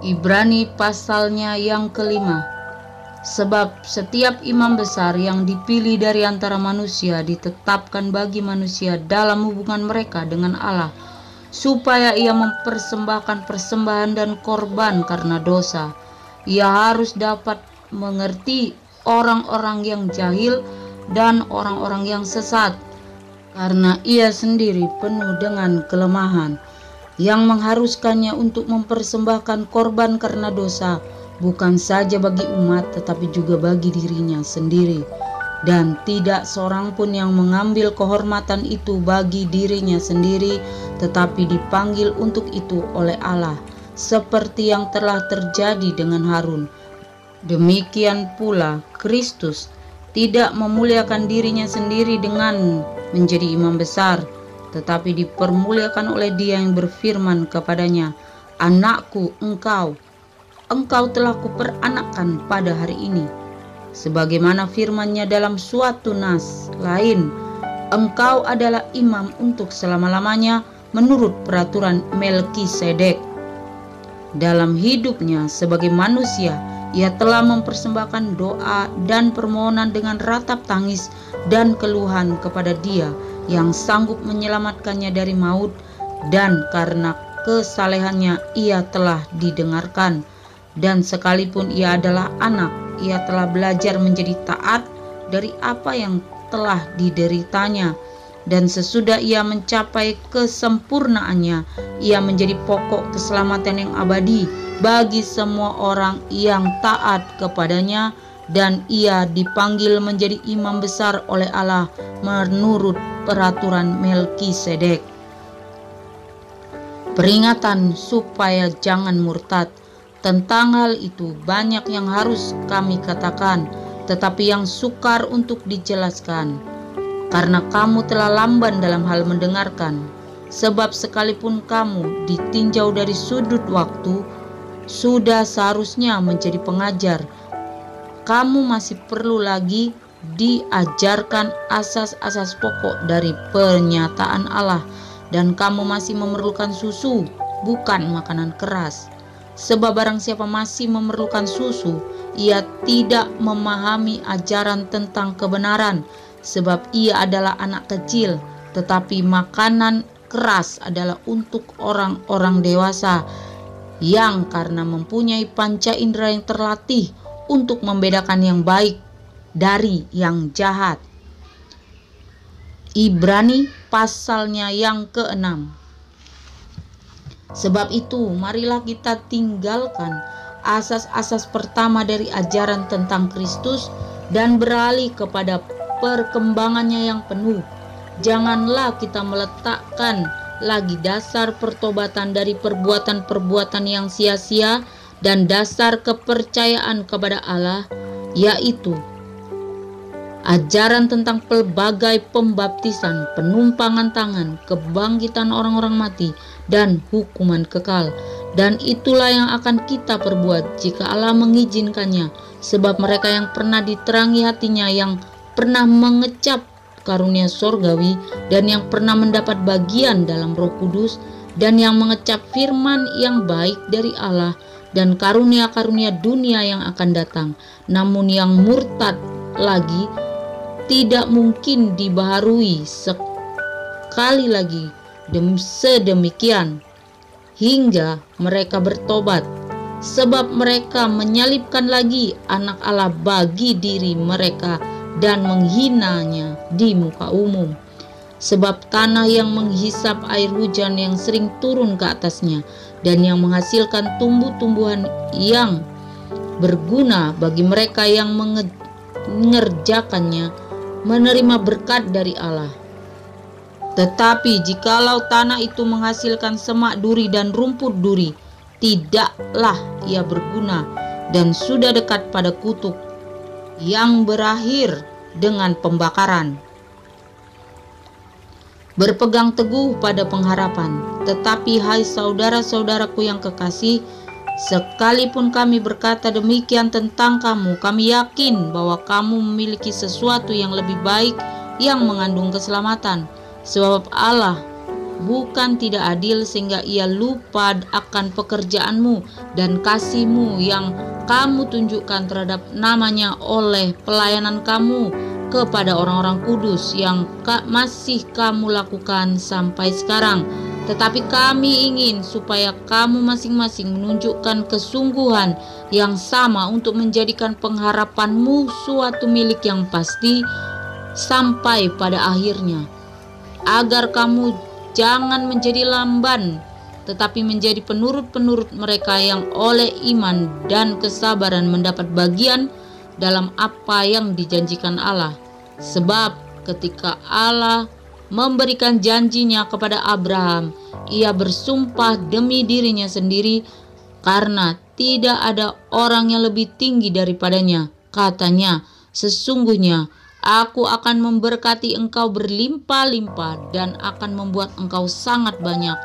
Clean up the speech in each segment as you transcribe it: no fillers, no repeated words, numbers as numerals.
Ibrani pasalnya yang kelima. Sebab setiap imam besar yang dipilih dari antara manusia ditetapkan bagi manusia dalam hubungan mereka dengan Allah, supaya ia mempersembahkan persembahan dan korban karena dosa. Ia harus dapat mengerti orang-orang yang jahil dan orang-orang yang sesat, karena ia sendiri penuh dengan kelemahan, yang mengharuskannya untuk mempersembahkan korban karena dosa, bukan saja bagi umat tetapi juga bagi dirinya sendiri. Dan tidak seorang pun yang mengambil kehormatan itu bagi dirinya sendiri, tetapi dipanggil untuk itu oleh Allah, seperti yang telah terjadi dengan Harun. Demikian pula Kristus tidak memuliakan dirinya sendiri dengan menjadi imam besar, tetapi dipermuliakan oleh Dia yang berfirman kepadanya, "Anakku, engkau telah kuperanakkan pada hari ini." Sebagaimana firman-Nya dalam suatu nas lain, "Engkau adalah imam untuk selama-lamanya menurut peraturan Melkisedek." Dalam hidupnya sebagai manusia, ia telah mempersembahkan doa dan permohonan dengan ratap tangis dan keluhan kepada Dia yang sanggup menyelamatkannya dari maut, dan karena kesalehannya ia telah didengarkan. Dan sekalipun ia adalah anak, ia telah belajar menjadi taat dari apa yang telah dideritanya. Dan sesudah ia mencapai kesempurnaannya, ia menjadi pokok keselamatan yang abadi bagi semua orang yang taat kepadanya, dan ia dipanggil menjadi imam besar oleh Allah menurut peraturan Melkisedek. Peringatan supaya jangan murtad. Tentang hal itu banyak yang harus kami katakan, tetapi yang sukar untuk dijelaskan, karena kamu telah lamban dalam hal mendengarkan. Sebab sekalipun kamu ditinjau dari sudut waktu, sudah seharusnya menjadi pengajar. Kamu masih perlu lagi diajarkan asas-asas pokok dari pernyataan Allah, dan kamu masih memerlukan susu, bukan makanan keras. Sebab barang siapa masih memerlukan susu, ia tidak memahami ajaran tentang kebenaran, sebab ia adalah anak kecil. Tetapi makanan keras adalah untuk orang-orang dewasa, yang karena mempunyai panca indera yang terlatih untuk membedakan yang baik dari yang jahat. Ibrani pasalnya yang ke-6. Sebab itu, marilah kita tinggalkan asas-asas pertama dari ajaran tentang Kristus dan beralih kepada perkembangannya yang penuh. Janganlah kita meletakkan lagi dasar pertobatan dari perbuatan-perbuatan yang sia-sia dan dasar kepercayaan kepada Allah, yaitu ajaran tentang pelbagai pembaptisan, penumpangan tangan, kebangkitan orang-orang mati, dan hukuman kekal. Dan itulah yang akan kita perbuat jika Allah mengizinkannya, sebab mereka yang pernah diterangi hatinya, yang pernah mengecap karunia sorgawi, dan yang pernah mendapat bagian dalam Roh Kudus, dan yang mengecap firman yang baik dari Allah, dan karunia-karunia dunia yang akan datang. Namun yang murtad lagi tidak mungkin dibaharui sekali lagi sedemikian hingga mereka bertobat, sebab mereka menyalibkan lagi anak Allah bagi diri mereka dan menghinanya di muka umum. Sebab tanah yang menghisap air hujan yang sering turun ke atasnya, dan yang menghasilkan tumbuh-tumbuhan yang berguna bagi mereka yang mengerjakannya, menerima berkat dari Allah. Tetapi jikalau tanah itu menghasilkan semak duri dan rumput duri, tidaklah ia berguna, dan sudah dekat pada kutuk yang berakhir dengan pembakaran. Berpegang teguh pada pengharapan. Tetapi hai saudara-saudaraku yang kekasih, sekalipun kami berkata demikian tentang kamu, kami yakin bahwa kamu memiliki sesuatu yang lebih baik yang mengandung keselamatan. Sebab Allah bukan tidak adil sehingga ia lupa akan pekerjaanmu dan kasihmu yang kamu tunjukkan terhadap namanya oleh pelayanan kamu kepada orang-orang kudus yang masih kamu lakukan sampai sekarang. Tetapi kami ingin supaya kamu masing-masing menunjukkan kesungguhan yang sama untuk menjadikan pengharapanmu suatu milik yang pasti sampai pada akhirnya, agar kamu jangan menjadi lamban, tetapi menjadi penurut-penurut mereka yang oleh iman dan kesabaran mendapat bagian dalam apa yang dijanjikan Allah. Sebab ketika Allah memberikan janjinya kepada Abraham, ia bersumpah demi dirinya sendiri, karena tidak ada orang yang lebih tinggi daripadanya. Katanya, sesungguhnya Aku akan memberkati engkau berlimpah-limpah dan akan membuat engkau sangat banyak.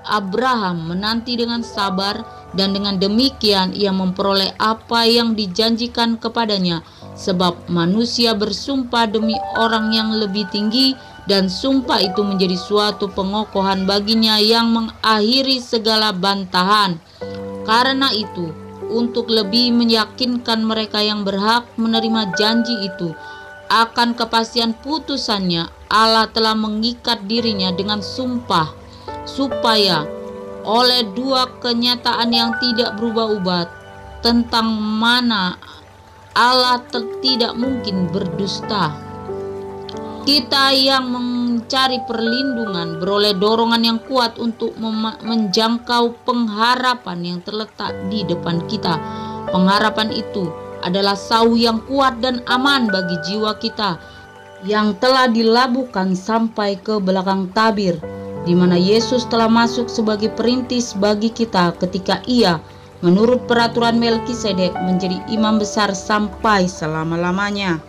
Abraham menanti dengan sabar, dan dengan demikian ia memperoleh apa yang dijanjikan kepadanya. Sebab manusia bersumpah demi orang yang lebih tinggi, dan sumpah itu menjadi suatu pengokohan baginya yang mengakhiri segala bantahan. Karena itu, untuk lebih meyakinkan mereka yang berhak menerima janji itu akan kepastian putusannya, Allah telah mengikat dirinya dengan sumpah, supaya oleh dua kenyataan yang tidak berubah-ubah tentang mana Allah tidak mungkin berdusta, kita yang mencari perlindungan beroleh dorongan yang kuat untuk menjangkau pengharapan yang terletak di depan kita. Pengharapan itu adalah sauh yang kuat dan aman bagi jiwa kita, yang telah dilabuhkan sampai ke belakang tabir, di mana Yesus telah masuk sebagai perintis bagi kita ketika ia menurut peraturan Melkisedek menjadi imam besar sampai selama-lamanya.